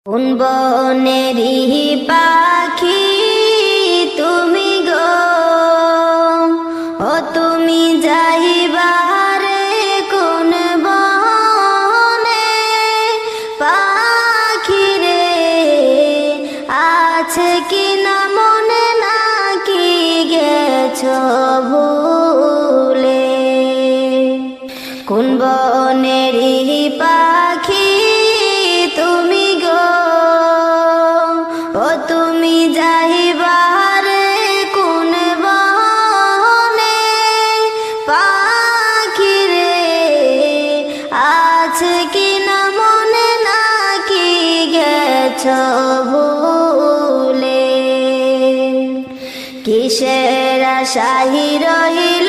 কোন বনেরই পাখি তুমি গো, ও তুমি যাইবারে কোন বনে? পাখি রে আছে কি না মনে, নাকি গেছো ভুলে? কোন বনেরই পাখি তুমি গো, ও তুমি যাইবারে কোন বনে? পাখি রে আছে কি না মনে, নাকি গেছো ভুলে? কিসের আশায় রহিল